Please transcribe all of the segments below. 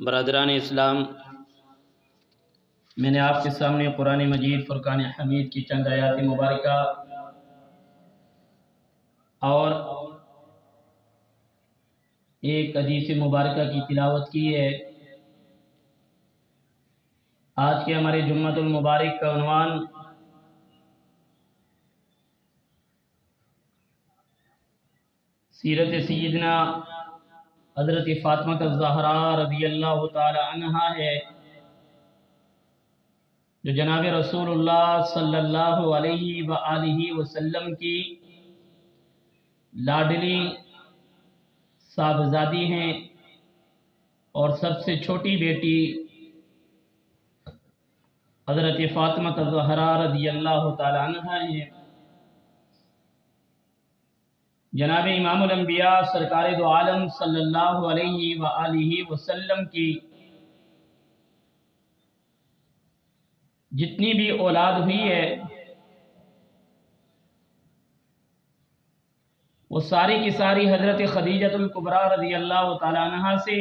برادران اسلام، میں نے آپ کے سامنے قرآن مجید فرقان حمید کی چند آیات مبارکہ اور ایک حدیث مبارکہ کی تلاوت کی ہے۔ آج کے ہمارے جمعۃ المبارک کا عنوان سیرت سیدنا حضرت فاطمہ الزہراء رضی اللہ تعالی عنہا ہے، جو جناب رسول اللہ صلی اللہ علیہ وآلہ وسلم کی لاڈلی صاحبزادی ہیں اور سب سے چھوٹی بیٹی حضرت فاطمہ الزہراء رضی اللہ تعالی عنہا ہیں۔ جناب امام الانبیاء سرکار دو عالم صلی اللہ علیہ وآلہ وسلم کی جتنی بھی اولاد ہوئی ہے وہ ساری کی ساری حضرت خدیجہ الکبریٰ رضی اللہ تعالی عنہا سے،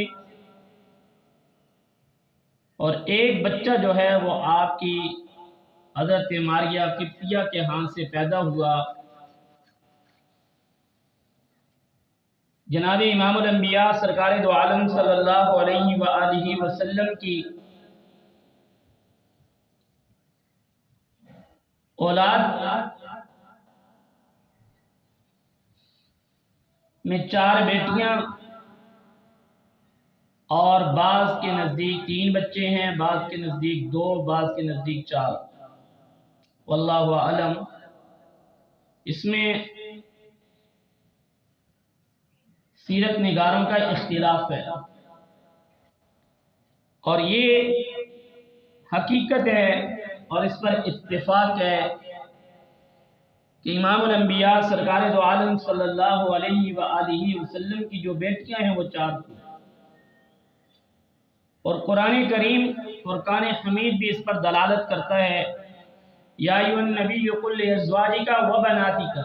اور ایک بچہ جو ہے وہ آپ کی حضرت ماریہ قبطیہ کے ہاتھ سے پیدا ہوا۔ جناب امام الانبیاء سرکار دو عالم صلی اللہ علیہ وآلہ وسلم کی اولاد میں 4 بیٹیاں اور بعض کے نزدیک 3 بچے ہیں، بعض کے نزدیک 2، بعض کے نزدیک 4، واللہ اعلم۔ اس میں سیرت نگاروں کا اختلاف ہے، اور یہ حقیقت ہے اور اس پر اتفاق ہے کہ امام الانبیاء سرکار دو عالم صلی اللہ علیہ وآلہ وسلم کی جو بیٹیاں ہیں وہ 4 تھیں، اور قرآن کریم فرقان حمید بھی اس پر دلالت کرتا ہے۔ یا ایھا النبی قل لازواجک و بناتک،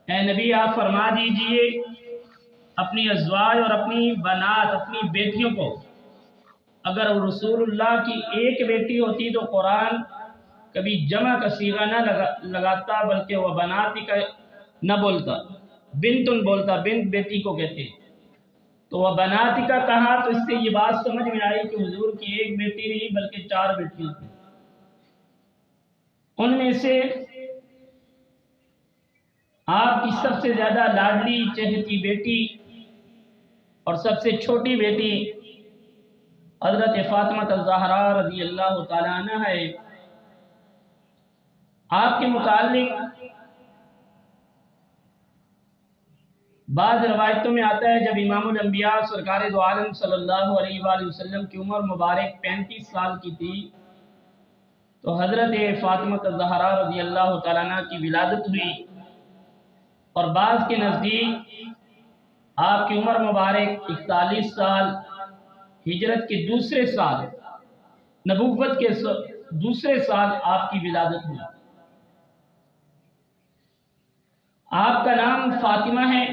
اے نبی آپ فرما دیجئے اپنی ازواج اور اپنی بنات، اپنی بیٹیوں کو، اگر رسول اللہ کی ایک بیٹی ہوتی تو قرآن کبھی جمع کا صیغہ نہ لگاتا، بلکہ وہ بناتی کا نہ بولتا، بنتن بولتا، بنت بیٹی کو کہتے ہیں، تو وہ بناتی کا کہا تو اس سے یہ بات سمجھ میں آئی کہ حضور کی ایک بیٹی نہیں بلکہ 4 بیٹیاں تھیں۔ ان میں سے آپ کی سب سے زیادہ لاڈلی چہیتی بیٹی اور سب سے چھوٹی بیٹی حضرت فاطمہ الزہراء رضی اللہ تعالی عنہ ہے۔ آپ کے متعلق بعض روایتوں میں آتا ہے جب امام الانبیاء سرکار دو عالم صلی اللہ علیہ وآلہ وسلم کی عمر مبارک 35 سال کی تھی تو حضرت فاطمہ الزہراء رضی اللہ تعالیٰ عنہ کی ولادت ہوئی، اور بعض کے نزدیک آپ کی عمر مبارک 41 سال ہجرت کے دوسرے سال، نبوت کے دوسرے سال آپ کی ولادت ہوئی۔ آپ کا نام فاطمہ ہے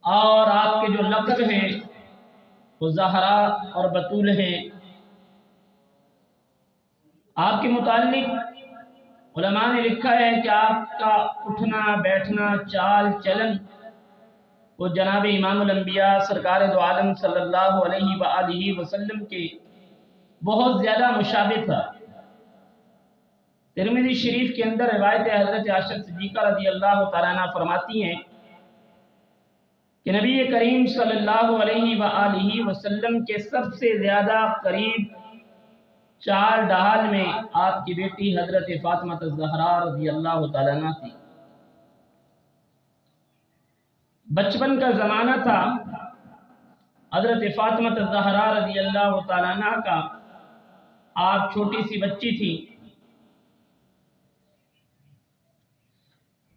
اور آپ کے جو لقب ہیں وہ زہرا اور بطول ہیں۔ آپ کے متعلق علماء نے لکھا ہے کہ آپ کا اٹھنا بیٹھنا چال چلن وہ جناب امام الانبیاء سرکار دو عالم صلی اللہ علیہ وآلہ وسلم کے بہت زیادہ مشابہ تھا۔ ترمذی شریف کے اندر روایت حضرت عائشہ صدیقہ رضی اللہ تعالیٰ عنہ فرماتی ہیں کہ نبی کریم صلی اللہ علیہ وآلہ وسلم کے سب سے زیادہ قریب 4 ڈال میں آپ کی بیٹی حضرت فاطمہ الزہراء رضی اللہ تعالیٰ عنہ تھی۔ بچپن کا زمانہ تھا حضرت فاطمہ الزہراء رضی اللہ تعالیٰ عنہ کا، آپ چھوٹی سی بچی تھی۔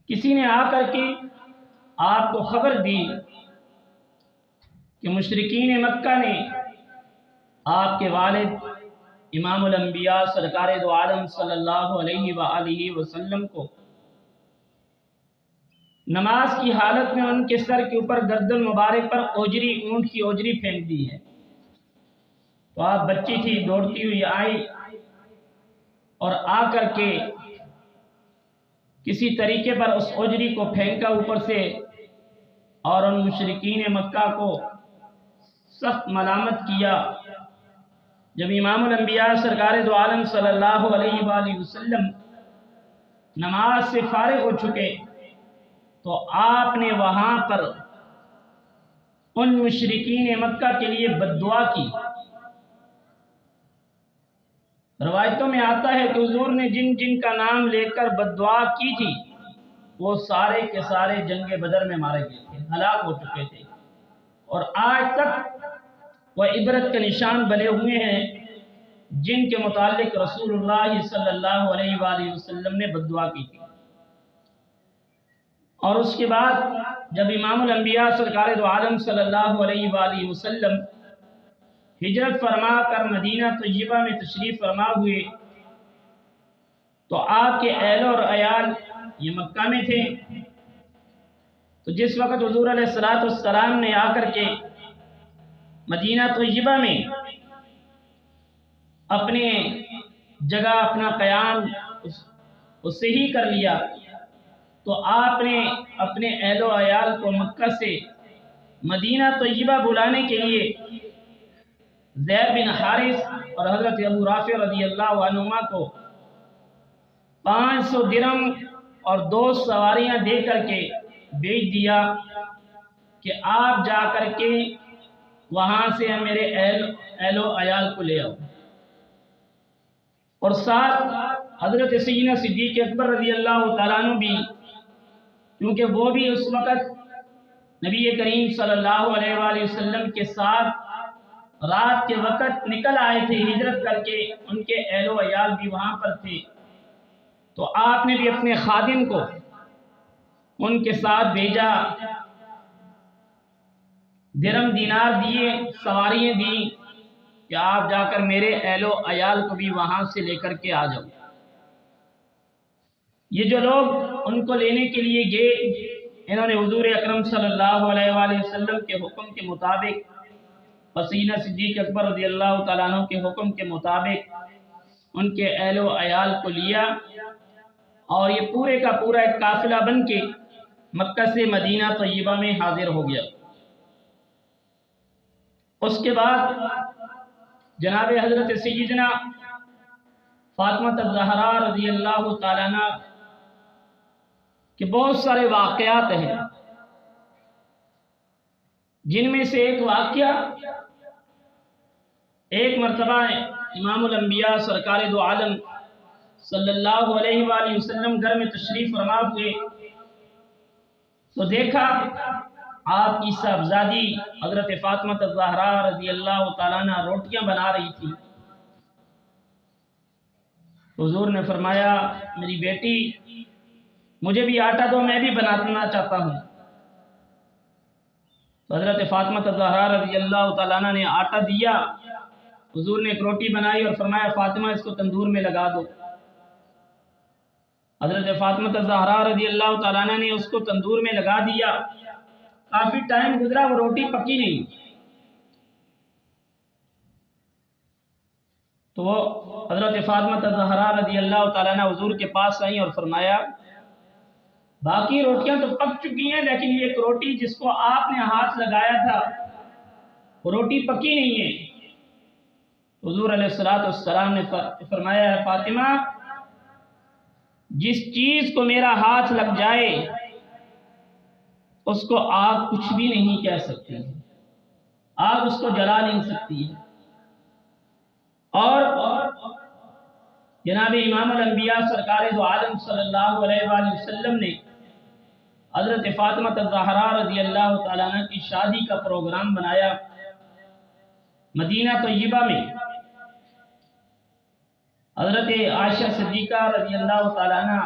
کسی نے آ کر کے آپ کو خبر دی کہ مشرکین مکہ نے آپ کے والد امام الانبیاء سرکار دو عالم صلی اللہ علیہ وآلہ وسلم کو نماز کی حالت میں ان کے سر کے اوپر گردن مبارک پر اوجری، اونٹ کی اوجری پھینک دی ہے۔ تو آپ بچی تھی، دوڑتی ہوئی آئی اور آ کر کے کسی طریقے پر اس اوجری کو پھینکا اوپر سے، اور ان مشرکین مکہ کو سخت ملامت کیا۔ جب امام الانبیاء سرکار دو عالم صلی اللہ علیہ وآلہ وسلم نماز سے فارغ ہو چکے تو آپ نے وہاں پر ان مشرکین مکہ کے لیے بد دعا کی۔ روایتوں میں آتا ہے کہ حضور نے جن جن کا نام لے کر بد دعا کی تھی وہ سارے کے سارے جنگ بدر میں مارے گئے تھے، ہلاک ہو چکے تھے، اور آج تک وہ عبرت کے نشان بنے ہوئے ہیں جن کے متعلق رسول اللہ صلی اللہ علیہ وآلہ وسلم نے بد دعا کی تھی۔ اور اس کے بعد جب امام الانبیاء سرکار دو عالم صلی اللہ علیہ وآلہ وسلم ہجرت فرما کر مدینہ طیبہ میں تشریف فرما ہوئے تو آپ کے اہل اور عیال یہ مکہ میں تھے۔ تو جس وقت حضور علیہ السلام نے آ کر کے مدینہ طیبہ میں اپنے جگہ اپنا قیام اس سے ہی کر لیا تو آپ نے اپنے اہل و عیال کو مکہ سے مدینہ طیبہ بلانے کے لیے زید بن حارث اور حضرت ابو رافع رضی اللہ عنہما کو 500 درہم اور 2 سواریاں دے کر کے بھیج دیا کہ آپ جا کر کے وہاں سے میرے اہل و عیال کو لے آؤ، اور ساتھ حضرت سیدنا صدیق اکبر رضی اللہ تعالیٰ عنہ بھی، کیونکہ وہ بھی اس وقت نبی کریم صلی اللہ علیہ وآلہ وسلم کے ساتھ رات کے وقت نکل آئے تھے ہجرت کر کے، ان کے اہل و عیال بھی وہاں پر تھے۔ تو آپ نے بھی اپنے خادم کو ان کے ساتھ بھیجا، درہم دینار دیے، سواریاں دی کہ آپ جا کر میرے اہل و عیال کو بھی وہاں سے لے کر کے آ جاؤ۔ یہ جو لوگ ان کو لینے کے لیے گئے، انہوں نے حضور اکرم صلی اللہ علیہ وآلہ وسلم کے حکم کے مطابق، سیدنا صدیق اکبر رضی اللہ تعالیٰ عنہ کے حکم کے مطابق ان کے اہل و عیال کو لیا، اور یہ پورے کا پورا ایک قافلہ بن کے مکہ سے مدینہ طیبہ میں حاضر ہو گیا۔ اس کے بعد جناب حضرت سیدنا فاطمہ الزہرا رضی اللہ تعالیٰ عنہ کے بہت سارے واقعات ہیں، جن میں سے ایک واقعہ، ایک مرتبہ امام الانبیاء سرکار دو عالم صلی اللہ علیہ وآلہ وسلم گھر میں تشریف فرما ہوئے تو دیکھا آپ کی صاحبزادی حضرت فاطمہ الزہرا رضی اللہ تعالیٰ عنہ روٹیاں بنا رہی تھی۔ حضور نے فرمایا، میری بیٹی مجھے بھی آٹا دو، میں بھی بنانا چاہتا ہوں۔ تو حضرت فاطمہ الزہرا رضی اللہ تعالیٰ عنہ نے آٹا دیا، حضور نے ایک روٹی بنائی اور فرمایا فاطمہ اس کو تندور میں لگا دو۔ حضرت فاطمہ الزہرا رضی اللہ تعالیٰ عنہ نے اس کو تندور میں لگا دیا، کافی ٹائم گزرا، وہ روٹی پکی نہیں۔ تو وہ حضرت فاطمہ الزہرا رضی اللہ تعالیٰ عنہ حضور کے پاس آئیں اور فرمایا باقی روٹیاں تو پک چکی ہیں، لیکن یہ ایک روٹی جس کو آپ نے ہاتھ لگایا تھا وہ روٹی پکی نہیں ہے۔ حضور علیہ السلام نے فرمایا فاطمہ، جس چیز کو میرا ہاتھ لگ جائے اس کو آگ کچھ بھی نہیں کہہ سکتی، آگ اس کو جلا نہیں سکتی۔ اور جناب امام الانبیاء سرکار دو عالم صلی اللہ علیہ وآلہ وسلم نے حضرت فاطمہ الزہرا رضی اللہ تعالیٰ عنہ کی شادی کا پروگرام بنایا مدینہ طیبہ میں۔ حضرت عائشہ صدیقہ رضی اللہ تعالیٰ عنہ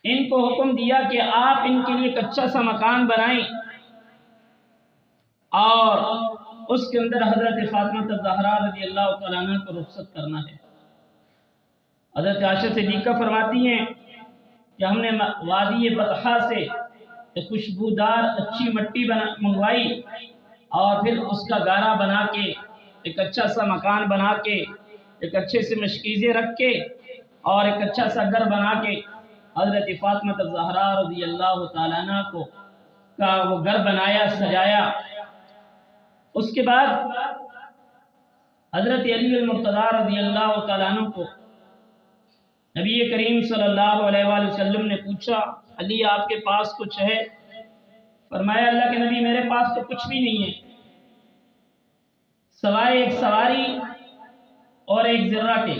ان کو حکم دیا کہ آپ ان کے لیے ایک اچھا سا مکان بنائیں اور اس کے اندر حضرت فاطمہ الزہرا رضی اللہ تعالیٰ عنہ کو رخصت کرنا ہے۔ حضرت عائشہ صدیقہ فرماتی ہیں کہ ہم نے وادی بطحا سے ایک خوشبودار اچھی مٹی منگوائی اور پھر اس کا گارا بنا کے ایک اچھا سا مکان بنا کے ایک اچھے سے مشکیزیں رکھ کے اور ایک اچھا سا گھر بنا کے حضرت فاطمہ الزہرا رضی اللہ تعالیٰ عنہ کا وہ گھر بنایا، سجایا۔ اس کے بعد حضرت علی المرتضیٰ رضی اللہ تعالیٰ عنہ کو نبی کریم صلی اللہ علیہ وآلہ وسلم نے پوچھا، علی آپ کے پاس کچھ ہے؟ فرمایا اللہ کے نبی میرے پاس تو کچھ بھی نہیں ہے سوائے ایک سواری اور ایک ذرہ کے۔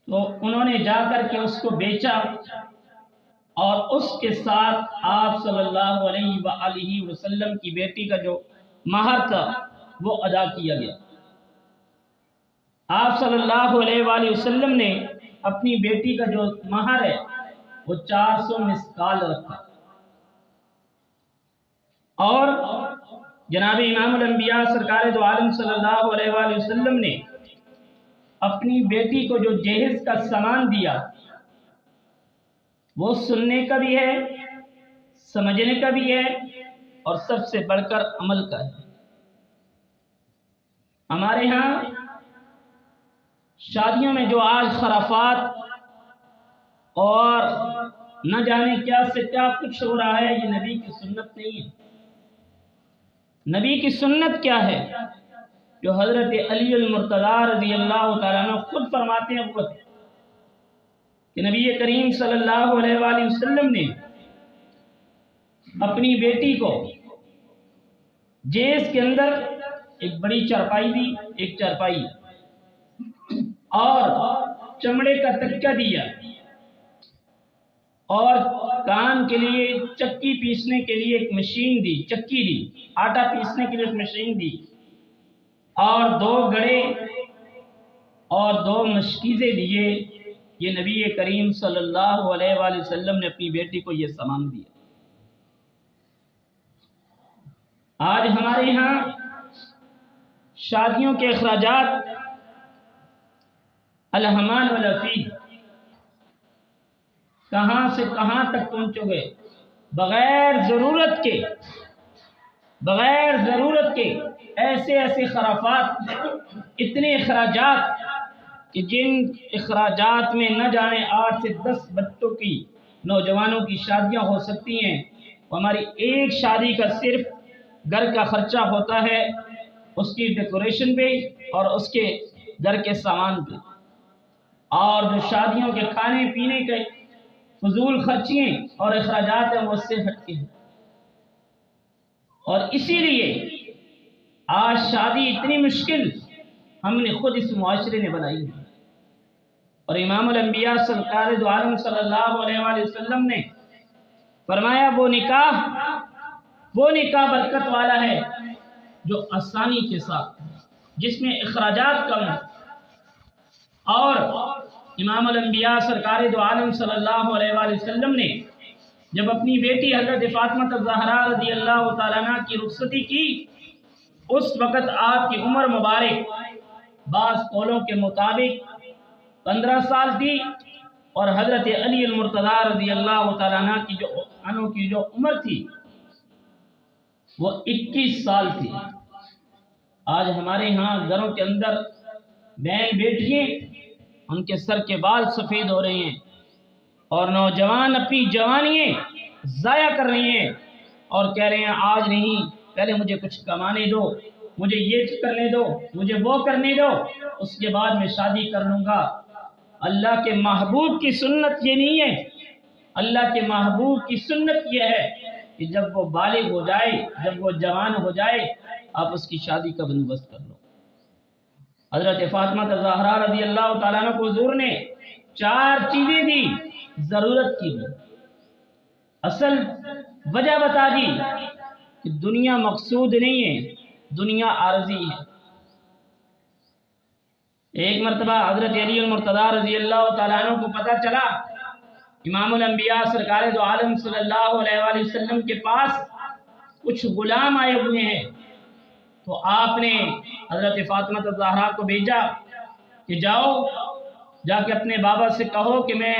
تو انہوں نے جا کر کے اس کو بیچا اور اس کے ساتھ آپ صلی اللہ علیہ وآلہ وسلم کی بیٹی کا جو مہر تھا وہ ادا کیا گیا۔ آپ صلی اللہ علیہ وآلہ وسلم نے اپنی بیٹی کا جو مہر ہے وہ 400 مسکال رکھا، اور جناب امام الانبیاء سرکار دو عالم صلی اللہ علیہ وآلہ وسلم نے اپنی بیٹی کو جو جہیز کا سامان دیا وہ سننے کا بھی ہے، سمجھنے کا بھی ہے، اور سب سے بڑھ کر عمل کا ہے۔ ہمارے ہاں شادیوں میں جو آج خرافات اور نہ جانے کیا سے کیا کچھ ہو رہا ہے، یہ نبی کی سنت نہیں ہے۔ نبی کی سنت کیا ہے؟ جو حضرت علی المرتضیٰ رضی اللہ تعالیٰ عنہ خود فرماتے ہیں کہ نبی کریم صلی اللہ علیہ وآلہ وسلم نے اپنی بیٹی کو جیز کے اندر ایک بڑی چارپائی دی، ایک چارپائی اور چمڑے کا تکیہ دیا، اور کان کے لیے چکی پیسنے کے لیے ایک مشین دی، چکی دی، آٹا پیسنے کے لیے ایک مشین دی، اور 2 گڑے اور 2 مشکیزیں دیے۔ یہ نبی کریم صلی اللہ علیہ وآلہ وسلم نے اپنی بیٹی کو یہ سامان دیا۔ آج ہمارے یہاں شادیوں کے اخراجات الحمان والافید کہاں سے کہاں تک پہنچ گئے، بغیر ضرورت کے ایسے ایسے خرافات، اتنے اخراجات کہ جن اخراجات میں نہ جانے 8 سے 10 بچوں کی، نوجوانوں کی شادیاں ہو سکتی ہیں۔ ہماری ایک شادی کا صرف گھر کا خرچہ ہوتا ہے، اس کی ڈیکوریشن پہ اور اس کے گھر کے سامان پہ، اور جو شادیوں کے کھانے پینے کے فضول خرچیاں اور اخراجات ہیں وہ اس سے ہٹ کے ہیں۔ اور اسی لیے آج شادی اتنی مشکل ہم نے خود اس معاشرے نے بنائی ہے۔ اور امام الانبیاء سرکار دو عالم صلی اللہ علیہ وآلہ وسلم نے فرمایا وہ نکاح برکت والا ہے جو آسانی کے ساتھ، جس میں اخراجات کم ہیں۔ اور امام الانبیاء سرکار دو عالم صلی اللہ علیہ وآلہ وسلم نے جب اپنی بیٹی حضرت فاطمہ الزہرا رضی اللہ تعالیٰ عنہ کی رخصتی کی، اس وقت آپ کی عمر مبارک بعض قولوں کے مطابق 15 سال تھی، اور حضرت علی المرتضیٰ رضی اللہ تعالیٰ عنہ کی جو عمر تھی وہ 21 سال تھی۔ آج ہمارے ہاں گھروں کے اندر بہن بیٹیاں، ان کے سر کے بال سفید ہو رہے ہیں، اور نوجوان اپنی جوانیاں ضائع کر رہی ہیں اور کہہ رہے ہیں آج نہیں، پہلے مجھے کچھ کمانے دو، مجھے یہ کرنے دو، مجھے وہ کرنے دو، اس کے بعد میں شادی کر لوں گا۔ اللہ کے محبوب کی سنت یہ نہیں ہے۔ اللہ کے محبوب کی سنت یہ ہے کہ جب وہ بالغ ہو جائے، جب وہ جوان ہو جائے، آپ اس کی شادی کا بندوبست کر لو۔ حضرت فاطمہ الزہرا رضی اللہ تعالیٰ عنہ کو حضور نے 4 چیزیں دی، ضرورت کی دی، اصل وجہ بتا دی کہ دنیا مقصود نہیں ہے، دنیا عارضی ہے۔ ایک مرتبہ حضرت علی المرتضیٰ رضی اللہ تعالیٰ عنہ کو پتہ چلا امام الانبیاء سرکار دو عالم صلی اللہ علیہ وآلہ وسلم کے پاس کچھ غلام آئے ہوئے ہیں، تو آپ نے حضرت فاطمہ الزہرا کو بھیجا کہ جاؤ، جا کے اپنے بابا سے کہو کہ میں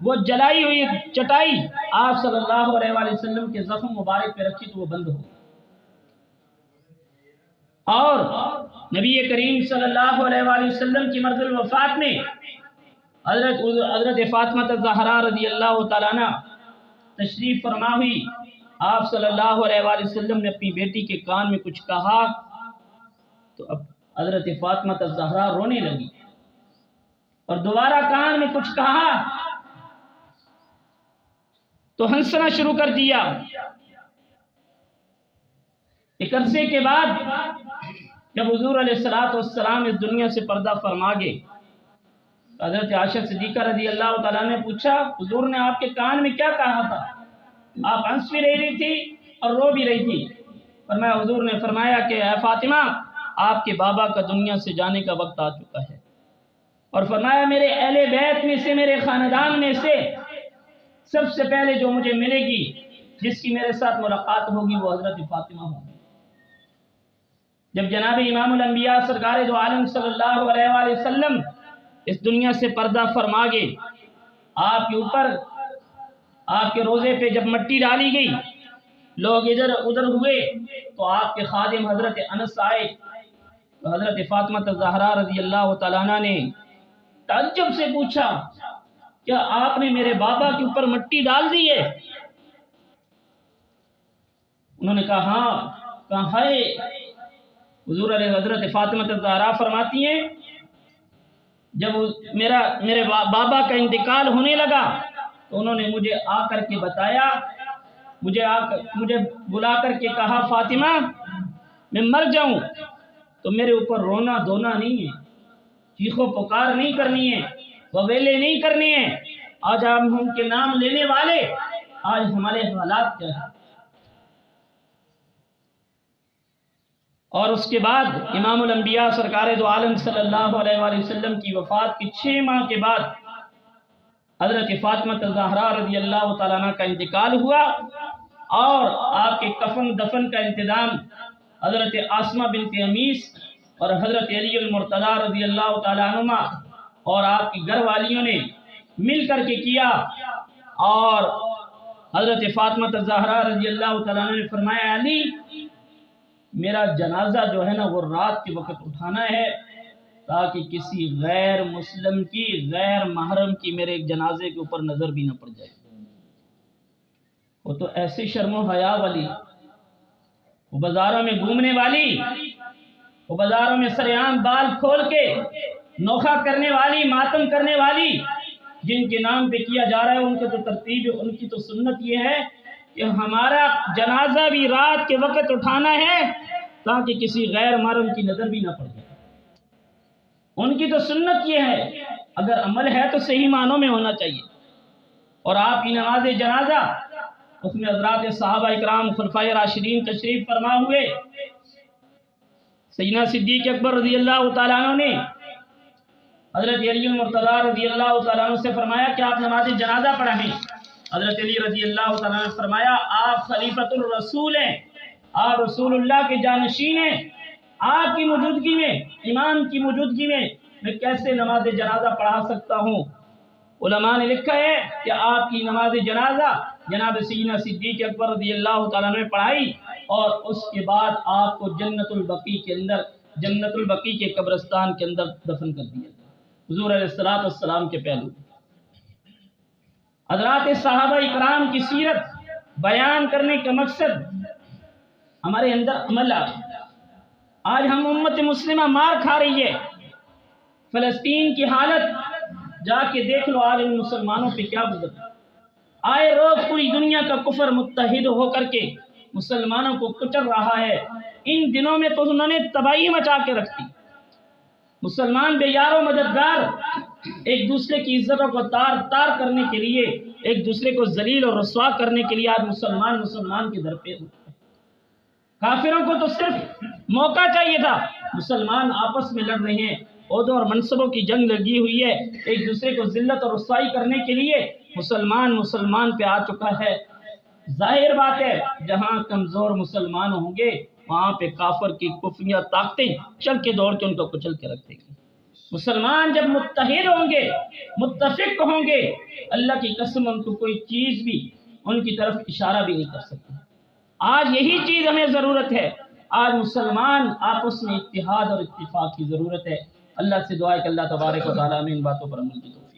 وہ جلائی ہوئی چٹائی آپ صلی اللہ علیہ وآلہ وسلم کے زخم مبارک پہ رکھی تو وہ بند ہو. اور نبی کریم صلی اللہ علیہ وآلہ وسلم کی مرض الوفات میں حضرت فاطمہ الزہرا رضی اللہ تعالیٰ عنہ تشریف فرما ہوئی. آپ صلی اللہ علیہ وآلہ وسلم نے اپنی بیٹی کے کان میں کچھ کہا تو اب حضرت فاطمہ الزہرا رونے لگی، اور دوبارہ کان میں کچھ کہا تو ہنسنا شروع کر دیا. ایک عرصے کے بعد جب حضور علیہ السلام اس دنیا سے پردہ فرما گئے، حضرت عائشہ صدیقہ رضی اللہ تعالیٰ نے پوچھا حضور نے آپ کے کان میں کیا کہا تھا؟ آپ ہنس بھی رہی تھی اور رو بھی رہی تھی. فرمایا حضور نے فرمایا کہ اے فاطمہ آپ کے بابا کا دنیا سے جانے کا وقت آ چکا ہے، اور فرمایا میرے اہل بیت میں سے، میرے خاندان میں سے سب سے پہلے جو مجھے ملے گی، جس کی میرے ساتھ ملاقات ہوگی، وہ حضرت فاطمہ ہوگی. جب جناب امام الانبیاء سرکار دو عالم صلی اللہ علیہ وآلہ وسلم اس دنیا سے پردہ فرما گئے، آپ کے اوپر آپ کے روزے پہ جب مٹی ڈالی گئی، لوگ ادھر ادھر ہوئے تو آپ کے خادم حضرت انس آئے تو حضرت فاطمہ الزہرا رضی اللہ تعالیٰ عنہ نے تعجب سے پوچھا کیا آپ نے میرے بابا کے اوپر مٹی ڈال دی ہے؟ انہوں نے کہا ہاں. کہا ہے حضور علیہ حضرت فاطمہ الزہرا فرماتی ہیں جب میرے بابا کا انتقال ہونے لگا تو انہوں نے مجھے آ کر کے بتایا، مجھے بلا کر کے کہا فاطمہ میں مر جاؤں تو میرے اوپر رونا دھونا نہیں ہے، چیخ و پکار نہیں کرنی ہے، وویلے نہیں کرنی ہے. آج ہم کے نام لینے والے، آج ہمارے حالات کیا ہیں. اور اس کے بعد امام الانبیاء سرکار دو عالم صلی اللہ علیہ وآلہ وسلم کی وفات کے 6 ماہ کے بعد حضرت فاطمہ الزہرا رضی اللہ تعالیٰ عنہ کا انتقال ہوا، اور آپ کے کفن دفن کا انتظام حضرت آسمہ بنت امیس اور حضرت علی المرتضی رضی اللہ تعالیٰ عنہ اور آپ کی گھر والیوں نے مل کر کے کیا. اور حضرت فاطمہ الزہرا رضی اللہ تعالیٰ عنہ نے فرمایا علی میرا جنازہ جو ہے نا وہ رات کے وقت اٹھانا ہے تاکہ کسی غیر مسلم کی، غیر محرم کی میرے ایک جنازے کے اوپر نظر بھی نہ پڑ جائے. وہ تو ایسی شرم و حیا والی، وہ بازاروں میں گھومنے والی، وہ بازاروں میں سر عام بال کھول کے نوخہ کرنے والی، ماتم کرنے والی، جن کے نام پہ کیا جا رہا ہے ان کی تو ترتیب، ان کی تو سنت یہ ہے کہ ہمارا جنازہ بھی رات کے وقت اٹھانا ہے تاکہ کسی غیر محرم کی نظر بھی نہ پڑ جائے. ان کی تو سنت یہ ہے، اگر عمل ہے تو صحیح معنوں میں ہونا چاہیے. اور آپ کی نماز جنازہ اس میں حضرات صحابہ اکرام خلفائے راشدین تشریف فرما ہوئے. سیدنا صدیق اکبر رضی اللہ تعالیٰ عنہ نے حضرت علی المرتضی رضی اللہ تعالیٰ عنہ سے فرمایا کہ آپ نماز جنازہ پڑھائیں. حضرت علی رضی اللہ تعالیٰ عنہ نے فرمایا آپ خلیفۃ الرسول ہیں، آپ رسول اللہ کے جانشین ہیں، آپ کی موجودگی میں، امام کی موجودگی میں کیسے نماز جنازہ پڑھا سکتا ہوں؟ علماء نے لکھا ہے کہ آپ کی نماز جنازہ جناب سیدنا صدیق اکبر رضی اللہ تعالیٰ عنہ نے پڑھائی، اور اس کے بعد آپ کو جنت البقیع کے اندر، جنت البقیع کے قبرستان کے اندر دفن کر دیا حضور علیہ السلام کے پہلو. حضرات صحابہ اکرام کی سیرت بیان کرنے کا مقصد ہمارے اندر عمل آ. آج ہم امت مسلمہ مار کھا رہی ہے. فلسطین کی حالت جا کے دیکھ لو آج ان مسلمانوں پہ کیا گزر. آئے روز پوری دنیا کا کفر متحد ہو کر کے مسلمانوں کو کچل رہا ہے. ان دنوں میں تو انہوں نے تباہی مچا کے رکھ دی. مسلمان بے یار و مددگار ایک دوسرے کی عزتوں کو تار تار کرنے کے لیے، ایک دوسرے کو ذلیل اور رسوا کرنے کے لیے آج مسلمان کے در پہ ہوتے ہیں. کافروں کو تو صرف موقع چاہیے تھا. مسلمان آپس میں لڑ رہے ہیں، عہدوں اور منصبوں کی جنگ لگی ہوئی ہے، ایک دوسرے کو ذلت اور رسوائی کرنے کے لیے مسلمان پہ آ چکا ہے. ظاہر بات ہے جہاں کمزور مسلمان ہوں گے وہاں پہ کافر کی کفریہ طاقتیں چل کے دوڑ کے ان کو کچل کے رکھ دیں گی. مسلمان جب متحد ہوں گے، متفق ہوں گے، اللہ کی قسم ان کو کوئی چیز بھی ان کی طرف اشارہ بھی نہیں کر سکتی۔ آج یہی چیز ہمیں ضرورت ہے۔ آج مسلمان آپس میں اتحاد اور اتفاق کی ضرورت ہے۔ اللہ سے دعا ہے کہ اللہ تبارک و تعالیٰ ہمیں ان باتوں پر عمل کی توفیق